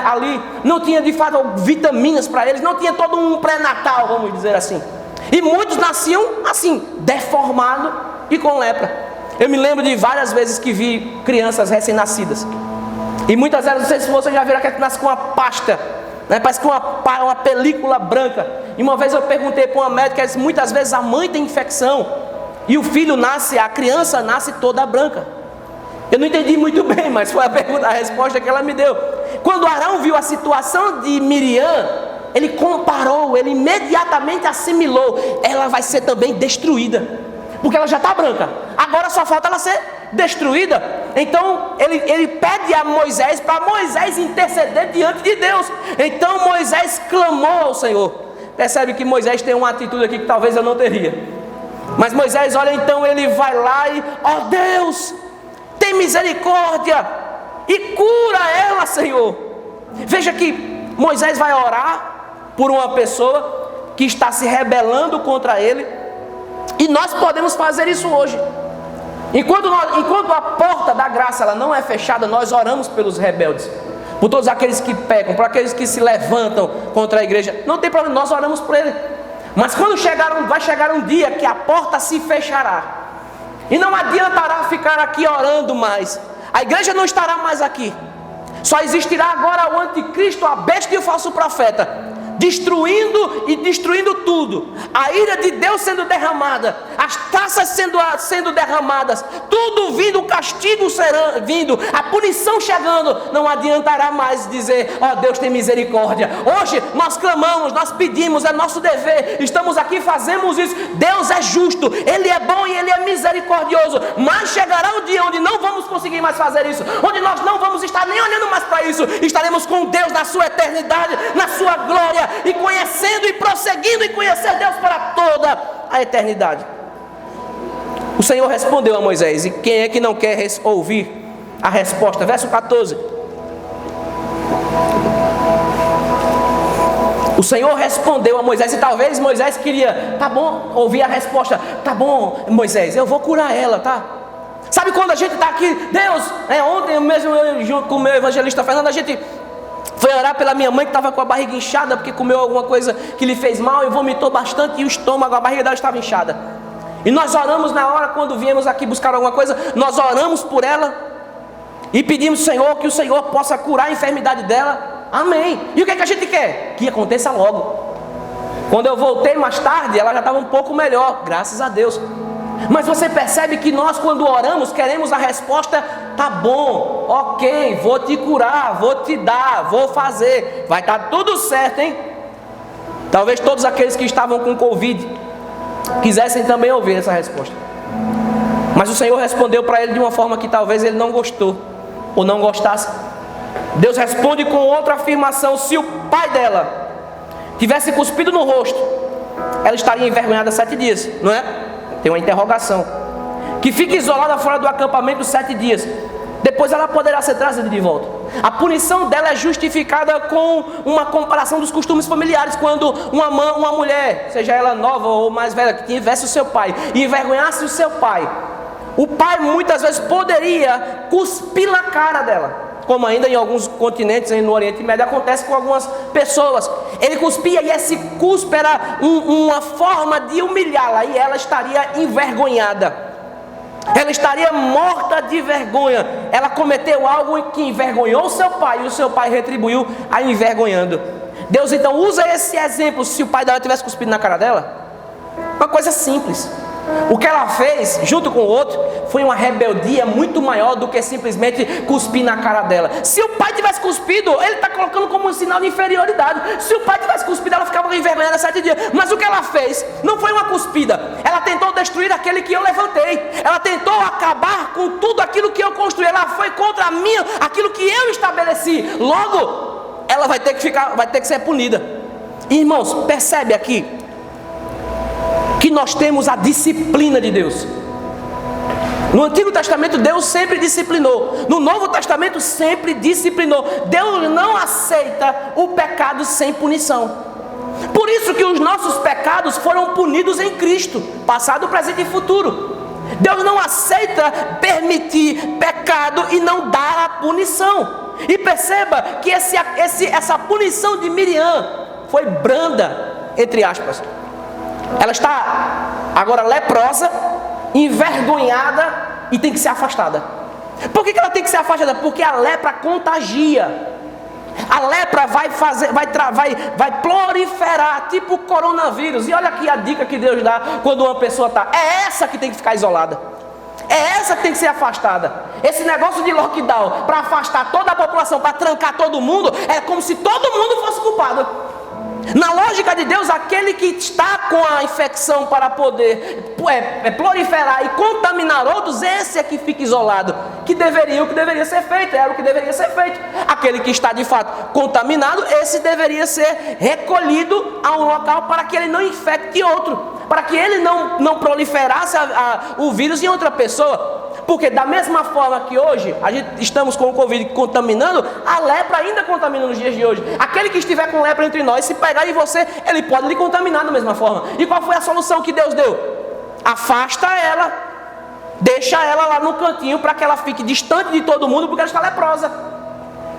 ali, não tinha de fato vitaminas para eles, não tinha todo um pré-natal, vamos dizer assim. E muitos nasciam assim, deformados e com lepra. Eu me lembro de várias vezes que vi crianças recém-nascidas, e muitas vezes, não sei se vocês já viram aquela que nasce com uma pasta, né? Parece que uma película branca. E uma vez eu perguntei para uma médica, ela disse: muitas vezes a mãe tem infecção e o filho nasce, a criança nasce toda branca. Eu não entendi muito bem, mas foi a resposta que ela me deu. Quando Arão viu a situação de Miriam, ele comparou, ele imediatamente assimilou: ela vai ser também destruída, porque ela já está branca, agora só falta ela ser destruída. Então ele pede a Moisés, para Moisés interceder diante de Deus. Então Moisés clamou ao Senhor. Percebe que Moisés tem uma atitude aqui que talvez eu não teria. Mas Moisés, olha, então ele vai lá e: ó Deus, tem misericórdia e cura ela, Senhor. Veja que Moisés vai orar por uma pessoa que está se rebelando contra ele. E nós podemos fazer isso hoje. Enquanto a porta da graça ela não é fechada, nós oramos pelos rebeldes, por todos aqueles que pecam, por aqueles que se levantam contra a igreja. Não tem problema, nós oramos por ele. Mas quando vai chegar um dia que a porta se fechará, e não adiantará ficar aqui orando mais. A igreja não estará mais aqui. Só existirá agora o anticristo, a besta e o falso profeta, destruindo tudo. A ira de Deus sendo derramada, as taças sendo derramadas, tudo vindo, o castigo vindo, a punição chegando. Não adiantará mais dizer: ó Deus, tem misericórdia. Hoje nós clamamos, nós pedimos, é nosso dever, estamos aqui, fazemos isso. Deus é justo, Ele é bom e Ele é misericordioso. Mas chegará um dia onde não vamos conseguir mais fazer isso, onde nós não vamos estar nem olhando mais para isso. Estaremos com Deus na sua eternidade, na sua glória, e conhecendo e prosseguindo em conhecer Deus para toda a eternidade. O Senhor respondeu a Moisés, e quem é que não quer ouvir a resposta? Verso 14. O Senhor respondeu a Moisés, e talvez Moisés queria: tá bom, ouvir a resposta. Tá bom, Moisés, eu vou curar ela, tá? Sabe quando a gente está aqui, Deus, ontem mesmo eu junto com o meu evangelista Fernando, a gente foi orar pela minha mãe que estava com a barriga inchada, porque comeu alguma coisa que lhe fez mal e vomitou bastante, e o estômago, a barriga dela estava inchada. E nós oramos na hora, quando viemos aqui buscar alguma coisa, nós oramos por ela. e pedimos, Senhor, que o Senhor possa curar a enfermidade dela. Amém. E o que é que a gente quer? Que aconteça logo. Quando eu voltei mais tarde, ela já estava um pouco melhor, graças a Deus. Mas você percebe que nós, quando oramos, queremos a resposta: tá bom, ok, vou te curar, vou te dar, vou fazer, vai estar tudo certo, hein? Talvez todos aqueles que estavam com Covid quisessem também ouvir essa resposta. Mas o Senhor respondeu para ele de uma forma que talvez ele não gostou, ou não gostasse. Deus responde com outra afirmação: se o pai dela tivesse cuspido no rosto, ela estaria envergonhada 7 dias, não é? Tem uma interrogação. Que fique isolada fora do acampamento 7 dias. Depois ela poderá ser trazida de volta. A punição dela é justificada com uma comparação dos costumes familiares. Quando uma mulher, seja ela nova ou mais velha, que tivesse o seu pai e envergonhasse o seu pai, o pai muitas vezes poderia cuspir na cara dela, como ainda em alguns continentes no Oriente Médio acontece com algumas pessoas. Ele cuspia e esse cuspe era uma forma de humilhá-la, e ela estaria envergonhada. Ela estaria morta de vergonha. Ela cometeu algo que envergonhou o seu pai, e o seu pai retribuiu a envergonhando. Deus então usa esse exemplo. Se o pai dela tivesse cuspido na cara dela, uma coisa simples. O que ela fez, junto com o outro, foi uma rebeldia muito maior do que simplesmente cuspir na cara dela. Se o pai tivesse cuspido, ele está colocando como um sinal de inferioridade. Se o pai tivesse cuspido, ela ficava envergonhada 7 dias. Mas o que ela fez não foi uma cuspida. Ela tentou destruir aquele que eu levantei. Ela tentou acabar com tudo aquilo que eu construí. Ela foi contra mim, aquilo que eu estabeleci. Logo, ela vai ter que ser punida. Irmãos, percebe aqui que nós temos a disciplina de Deus. No Antigo Testamento Deus sempre disciplinou. No Novo Testamento sempre disciplinou. Deus não aceita o pecado sem punição. Por isso que os nossos pecados foram punidos em Cristo, passado, presente e futuro. Deus não aceita permitir pecado e não dar a punição. E perceba que essa punição de Miriam foi branda, entre aspas. Ela está agora leprosa, envergonhada e tem que ser afastada. Por que ela tem que ser afastada? Porque a lepra contagia. A lepra vai proliferar, tipo coronavírus. E olha aqui a dica que Deus dá quando uma pessoa está. É essa que tem que ficar isolada. É essa que tem que ser afastada. Esse negócio de lockdown para afastar toda a população, para trancar todo mundo, é como se todo mundo fosse culpado. Na lógica de Deus, aquele que está com a infecção para poder proliferar e contaminar outros, esse é que fica isolado. O que deveria ser feito, era o que deveria ser feito. Aquele que está de fato contaminado, esse deveria ser recolhido a um local para que ele não infecte outro, para que ele não proliferasse o vírus em outra pessoa. Porque da mesma forma que hoje estamos com o Covid contaminando, a lepra ainda contamina nos dias de hoje. Aquele que estiver com lepra entre nós, se pegar em você, ele pode lhe contaminar da mesma forma. E qual foi a solução que Deus deu? Afasta ela, deixa ela lá no cantinho para que ela fique distante de todo mundo, porque ela está leprosa.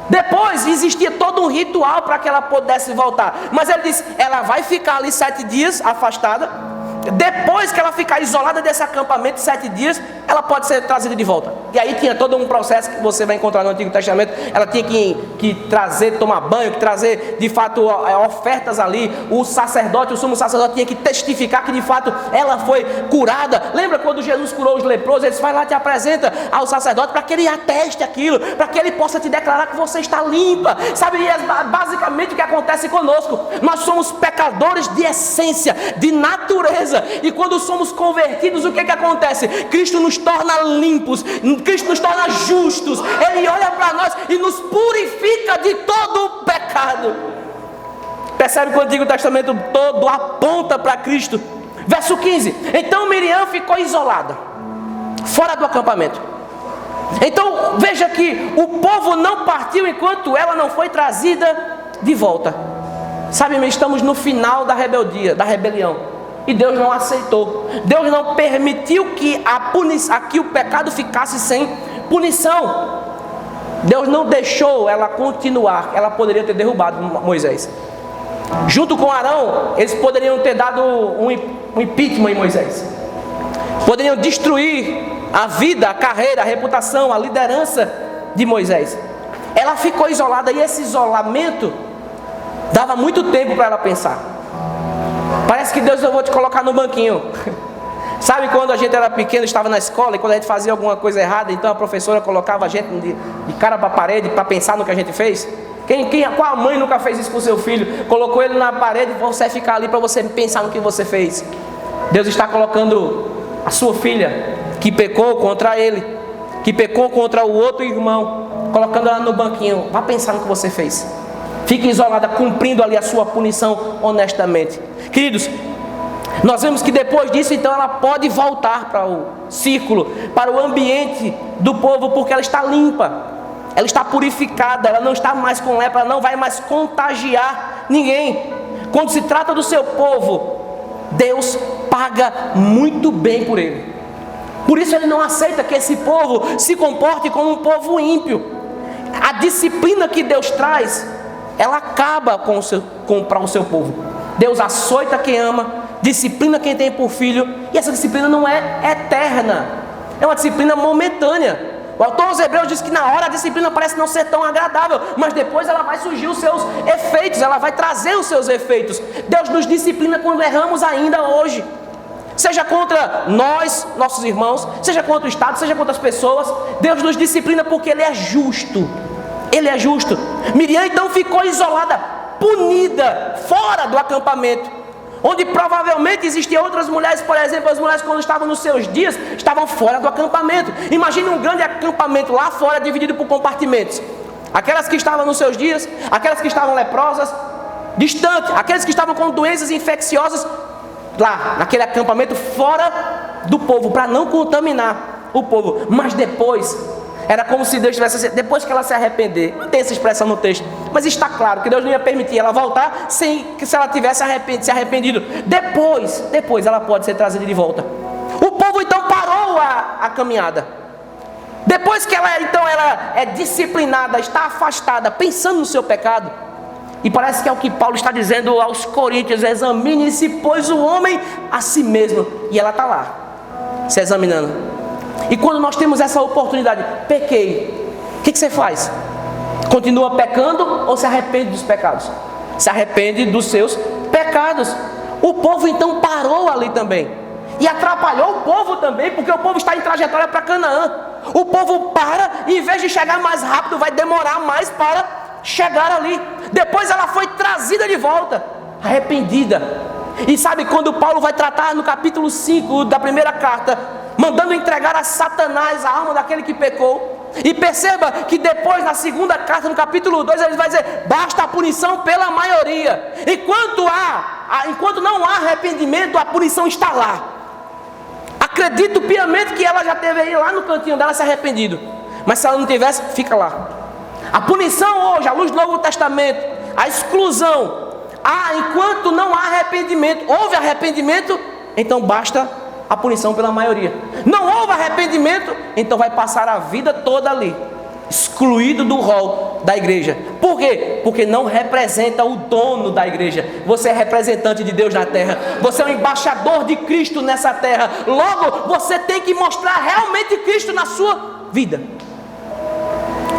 Depois existia todo um ritual para que ela pudesse voltar. Mas ele disse, ela vai ficar ali 7 dias afastada. Depois que ela ficar isolada desse acampamento 7 dias, ela pode ser trazida de volta. E aí tinha todo um processo que você vai encontrar no Antigo Testamento. Ela tinha que trazer, tomar banho, que trazer de fato ofertas ali. O sacerdote, o sumo sacerdote tinha que testificar que de fato ela foi curada. Lembra quando Jesus curou os leprosos? Ele disse, vai lá, te apresenta ao sacerdote para que ele ateste aquilo, para que ele possa te declarar que você está limpa. Sabe, e é basicamente o que acontece conosco. Nós somos pecadores de essência, de natureza. E quando somos convertidos, o que acontece? Cristo nos torna limpos, Cristo nos torna justos. Ele olha para nós e nos purifica de todo o pecado. Percebe que o Antigo Testamento todo aponta para Cristo. Verso 15. Então Miriam ficou isolada, fora do acampamento. Então veja que o povo não partiu enquanto ela não foi trazida de volta. Sabe, estamos no final da rebeldia, da rebelião. E Deus não aceitou. Deus não permitiu que o pecado ficasse sem punição. Deus não deixou ela continuar. Ela poderia ter derrubado Moisés. Junto com Arão, eles poderiam ter dado um impeachment em Moisés. Poderiam destruir a vida, a carreira, a reputação, a liderança de Moisés. Ela ficou isolada e esse isolamento dava muito tempo para ela pensar. Parece que Deus, eu vou te colocar no banquinho. Sabe quando a gente era pequeno, estava na escola e quando a gente fazia alguma coisa errada, então a professora colocava a gente de cara para a parede para pensar no que a gente fez? Qual mãe nunca fez isso com o seu filho? Colocou ele na parede e você ficar ali para você pensar no que você fez. Deus está colocando a sua filha, que pecou contra ele, que pecou contra o outro irmão, colocando ela no banquinho. Vá pensar no que você fez. Fique isolada, cumprindo ali a sua punição honestamente. Queridos, nós vemos que depois disso, então, ela pode voltar para o círculo, para o ambiente do povo, porque ela está limpa. Ela está purificada, ela não está mais com lepra, ela não vai mais contagiar ninguém. Quando se trata do seu povo, Deus paga muito bem por ele. Por isso ele não aceita que esse povo se comporte como um povo ímpio. A disciplina que Deus traz, ela acaba para o seu povo. Deus açoita quem ama, disciplina quem tem por filho, e essa disciplina não é eterna, é uma disciplina momentânea. O autor aos Hebreus diz que na hora a disciplina parece não ser tão agradável, mas depois ela vai surgir os seus efeitos, ela vai trazer os seus efeitos. Deus nos disciplina quando erramos ainda hoje. Seja contra nós, nossos irmãos, seja contra o Estado, seja contra as pessoas. Deus nos disciplina porque Ele é justo. Ele é justo. Miriam então ficou isolada, punida, fora do acampamento, onde provavelmente existiam outras mulheres. Por exemplo, as mulheres, quando estavam nos seus dias, estavam fora do acampamento. Imagine um grande acampamento lá fora, dividido por compartimentos. Aquelas que estavam nos seus dias, aquelas que estavam leprosas, distante, aqueles que estavam com doenças infecciosas, lá, naquele acampamento, fora do povo, para não contaminar o povo. Mas depois, era como se Deus tivesse, depois que ela se arrepender, não tem essa expressão no texto, mas está claro que Deus não ia permitir ela voltar sem que, se ela tivesse se arrependido. Depois ela pode ser trazida de volta. O povo então parou a caminhada. Depois que ela é disciplinada, está afastada, pensando no seu pecado. E parece que é o que Paulo está dizendo aos Coríntios: examine-se, pois, o homem a si mesmo. E ela está lá, se examinando. E quando nós temos essa oportunidade, pequei, o que você faz? Continua pecando ou se arrepende dos pecados? Se arrepende dos seus pecados. O povo então parou ali também. E atrapalhou o povo também, porque o povo está em trajetória para Canaã. O povo para, e em vez de chegar mais rápido, vai demorar mais para chegar ali. Depois ela foi trazida de volta, arrependida. E sabe quando Paulo vai tratar no capítulo 5 da primeira carta, mandando entregar a Satanás a alma daquele que pecou. E perceba que depois, na segunda carta, no capítulo 2, ele vai dizer: basta a punição pela maioria. Enquanto não há arrependimento, a punição está lá. Acredito piamente que ela já teve aí lá no cantinho dela se arrependido. Mas se ela não tivesse, fica lá. A punição hoje, à luz do Novo Testamento, a exclusão. Enquanto não há arrependimento, houve arrependimento, então basta a punição pela maioria. Não houve arrependimento, então vai passar a vida toda ali, excluído do rol da igreja. Por quê? Porque não representa o dono da igreja. Você é representante de Deus na terra. Você é um embaixador de Cristo nessa terra. Logo, você tem que mostrar realmente Cristo na sua vida.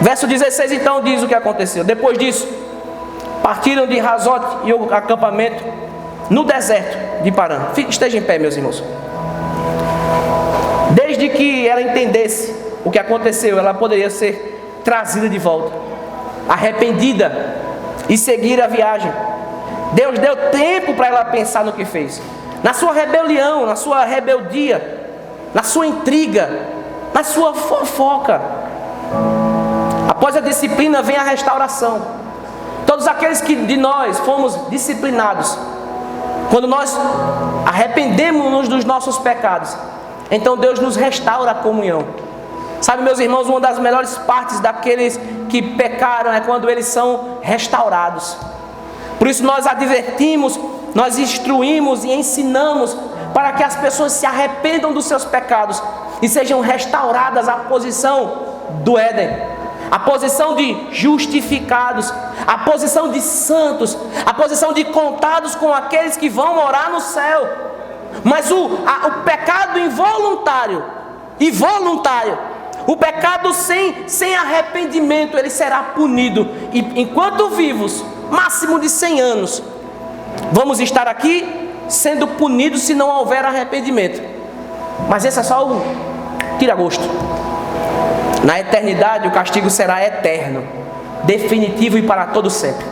Verso 16 então diz o que aconteceu. Depois disso, partiram de Razote e o acampamento no deserto de Parã. Esteja em pé, meus irmãos. Desde que ela entendesse o que aconteceu, ela poderia ser trazida de volta, arrependida, e seguir a viagem. Deus deu tempo para ela pensar no que fez. Na sua rebelião, na sua rebeldia, na sua intriga, na sua fofoca. Após a disciplina vem a restauração. Todos aqueles que de nós fomos disciplinados, quando nós arrependemos-nos dos nossos pecados, então Deus nos restaura a comunhão. Sabe, meus irmãos, uma das melhores partes daqueles que pecaram é quando eles são restaurados. Por isso nós advertimos, nós instruímos e ensinamos para que as pessoas se arrependam dos seus pecados e sejam restauradas à posição do Éden, a posição de justificados, a posição de santos, a posição de contados com aqueles que vão morar no céu. Mas o pecado involuntário e voluntário O pecado sem arrependimento, ele será punido. E enquanto vivos, máximo de 100 anos, vamos estar aqui sendo punidos se não houver arrependimento. Mas esse é só o tira-gosto. Na eternidade, o castigo será eterno, definitivo e para todo sempre.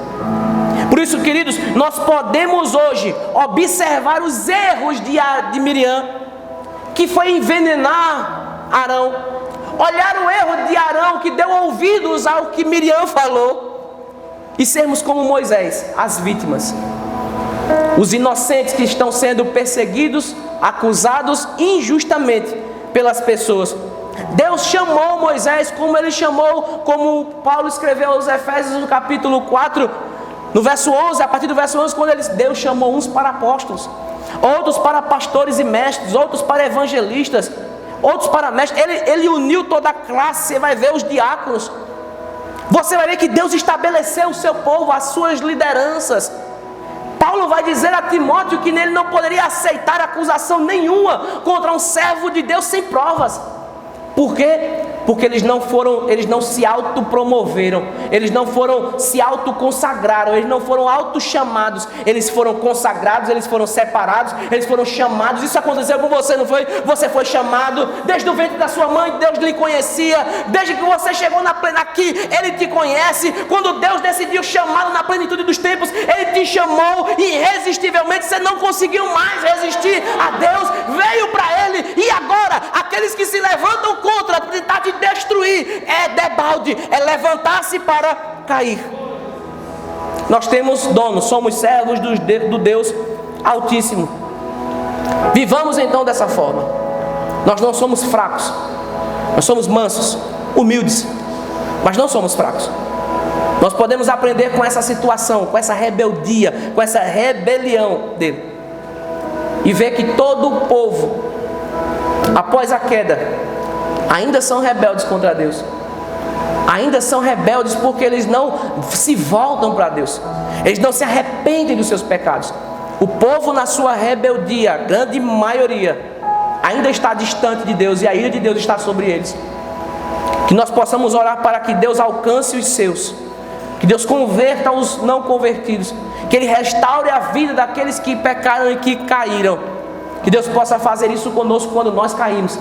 Por isso, queridos, nós podemos hoje observar os erros de Miriam, que foi envenenar Arão. Olhar o erro de Arão, que deu ouvidos ao que Miriam falou, e sermos como Moisés, as vítimas, os inocentes que estão sendo perseguidos, acusados injustamente pelas pessoas. Deus chamou Moisés como ele chamou, como Paulo escreveu aos Efésios no capítulo 4, no verso 11, a partir do verso 11, quando Deus chamou uns para apóstolos, outros para pastores e mestres, outros para evangelistas, outros para mestres. Ele uniu toda a classe. Você vai ver os diáconos, você vai ver que Deus estabeleceu o seu povo, as suas lideranças. Paulo vai dizer a Timóteo que nele não poderia aceitar acusação nenhuma contra um servo de Deus sem provas. Por quê? Porque eles não se autopromoveram, eles não se autoconsagraram, eles não foram autochamados, eles foram consagrados, eles foram separados, eles foram chamados. Isso aconteceu com você, não foi? Você foi chamado desde o ventre da sua mãe, Deus lhe conhecia, desde que você chegou aqui, Ele te conhece. Quando Deus decidiu chamá-lo na plenitude dos tempos, Ele te chamou irresistivelmente, você não conseguiu mais resistir a Deus, veio para Ele. E agora, aqueles que se levantam contra, tentar te destruir, é debalde, é levantar-se para cair. Nós temos dono, somos servos do Deus Altíssimo. Vivamos então dessa forma. Nós não somos fracos, nós somos mansos, humildes, mas não somos fracos. Nós podemos aprender com essa situação, com essa rebeldia, com essa rebelião dele, e ver que todo o povo, após a queda, ainda são rebeldes contra Deus. Ainda são rebeldes porque eles não se voltam para Deus. Eles não se arrependem dos seus pecados. O povo, na sua rebeldia, a grande maioria, ainda está distante de Deus, e a ira de Deus está sobre eles. Que nós possamos orar para que Deus alcance os seus, que Deus converta os não convertidos, que Ele restaure a vida daqueles que pecaram e que caíram. Que Deus possa fazer isso conosco quando nós caímos,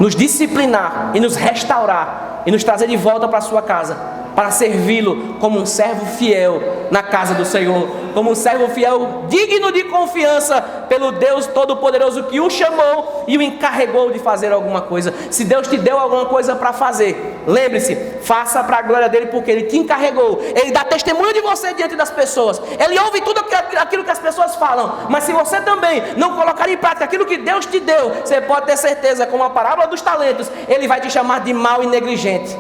nos disciplinar e nos restaurar e nos trazer de volta para a sua casa, para servi-lo como um servo fiel na casa do Senhor, como um servo fiel digno de confiança pelo Deus Todo-Poderoso que o chamou e o encarregou de fazer alguma coisa. Se Deus te deu alguma coisa para fazer, lembre-se, faça para a glória dele, porque Ele te encarregou. Ele dá testemunho de você diante das pessoas, Ele ouve tudo aquilo que as pessoas falam, mas se você também não colocar em prática aquilo que Deus te deu, você pode ter certeza, como a parábola dos talentos, Ele vai te chamar de mau e negligente.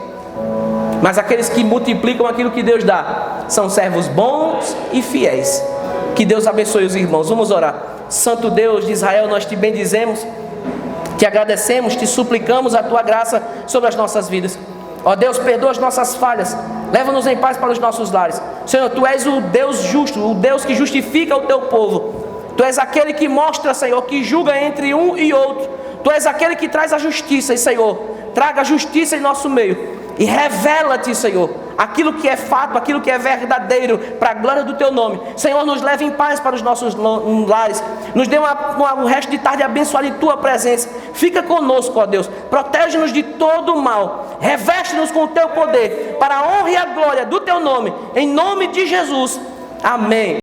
Mas aqueles que multiplicam aquilo que Deus dá são servos bons e fiéis. Que Deus abençoe os irmãos. Vamos orar. Santo Deus de Israel, nós te bendizemos, te agradecemos, te suplicamos a tua graça sobre as nossas vidas. Ó Deus, perdoa as nossas falhas, leva-nos em paz para os nossos lares. Senhor, tu és o Deus justo, o Deus que justifica o teu povo. Tu és aquele que mostra, Senhor, que julga entre um e outro. Tu és aquele que traz a justiça. E Senhor, traga a justiça em nosso meio. E revela-te, Senhor, aquilo que é fato, aquilo que é verdadeiro, para a glória do Teu nome. Senhor, nos leve em paz para os nossos lares. Nos dê um resto de tarde abençoado em Tua presença. Fica conosco, ó Deus. Protege-nos de todo o mal. Reveste-nos com o Teu poder, para a honra e a glória do Teu nome. Em nome de Jesus. Amém.